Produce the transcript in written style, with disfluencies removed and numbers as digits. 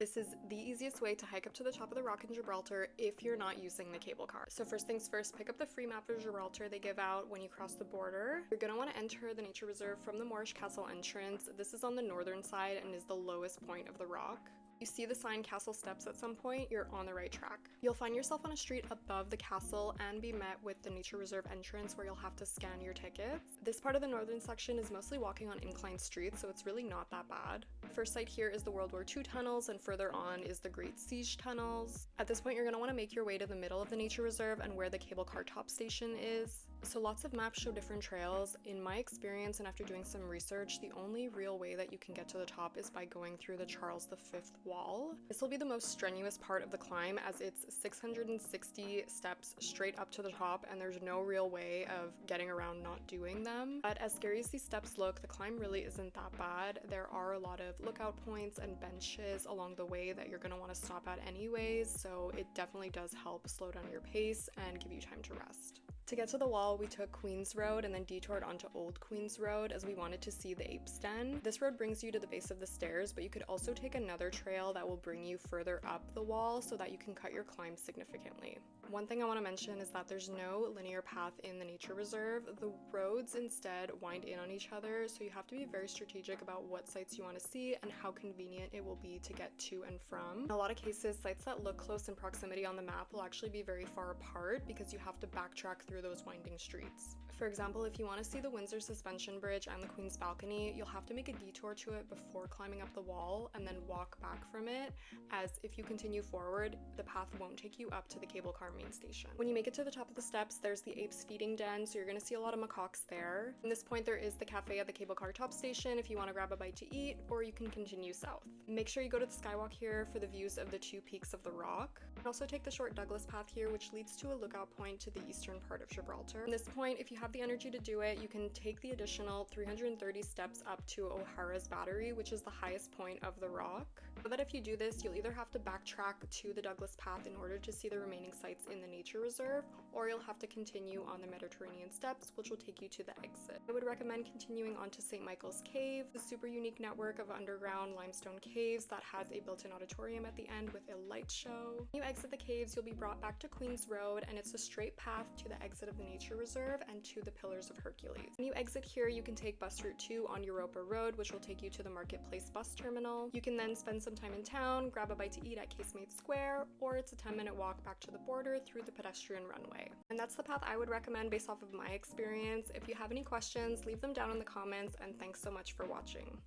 This is the easiest way to hike up to the top of the rock in Gibraltar if you're not using the cable car. So first things first, pick up the free map of Gibraltar they give out when you cross the border. You're gonna want to enter the nature reserve from the Moorish Castle entrance. This is on the northern side and is the lowest point of the rock. You see the sign Castle Steps at some point, you're on the right track. You'll find yourself on a street above the castle and be met with the nature reserve entrance where you'll have to scan your tickets. This part of the northern section is mostly walking on inclined streets, so it's really not that bad. First sight here is the World War II tunnels, and further on is the Great Siege tunnels. At this point, you're gonna wanna make your way to the middle of the nature reserve and where the cable car top station is. So lots of maps show different trails. In my experience and after doing some research, the only real way that you can get to the top is by going through the Charles V wall. This will be the most strenuous part of the climb as it's 660 steps straight up to the top and there's no real way of getting around not doing them. But as scary as these steps look, the climb really isn't that bad. There are a lot of lookout points and benches along the way that you're going to want to stop at anyways, so it definitely does help slow down your pace and give you time to rest. To get to the wall, we took Queen's Road and then detoured onto Old Queen's Road as we wanted to see the Ape's Den. This road brings you to the base of the stairs, but you could also take another trail that will bring you further up the wall so that you can cut your climb significantly. One thing I want to mention is that there's no linear path in the nature reserve. The roads instead wind in on each other, so you have to be very strategic about what sites you want to see and how convenient it will be to get to and from. In a lot of cases, sites that look close in proximity on the map will actually be very far apart because you have to backtrack through those winding streets. For example, if you want to see the Windsor Suspension Bridge and the Queen's Balcony, you'll have to make a detour to it before climbing up the wall and then walk back from it, as if you continue forward, the path won't take you up to the cable car main station. When you make it to the top of the steps, there's the Ape's feeding den, so you're going to see a lot of macaques there. From this point, there is the cafe at the cable car top station if you want to grab a bite to eat, or you can continue south. Make sure you go to the skywalk here for the views of the two peaks of the rock. You can also take the short Douglas path here, which leads to a lookout point to the eastern part of Gibraltar. From this point, if you have the energy to do it, you can take the additional 330 steps up to O'Hara's Battery, which is the highest point of the rock. But if you do this, you'll either have to backtrack to the Douglas path in order to see the remaining sites in the nature reserve, or you'll have to continue on the Mediterranean steps, which will take you to the exit. I would recommend continuing on to St. Michael's Cave, the super unique network of underground limestone caves that has a built-in auditorium at the end with a light show. When you exit the caves, you'll be brought back to Queen's Road, and it's a straight path to the exit of the nature reserve and to the Pillars of Hercules. When you exit here, you can take bus route 2 on Europa Road, which will take you to the Marketplace bus terminal. You can then spend some time in town, grab a bite to eat at Casemate Square, or it's a 10-minute walk back to the border through the pedestrian runway. And that's the path I would recommend based off of my experience. If you have any questions, leave them down in the comments, and thanks so much for watching.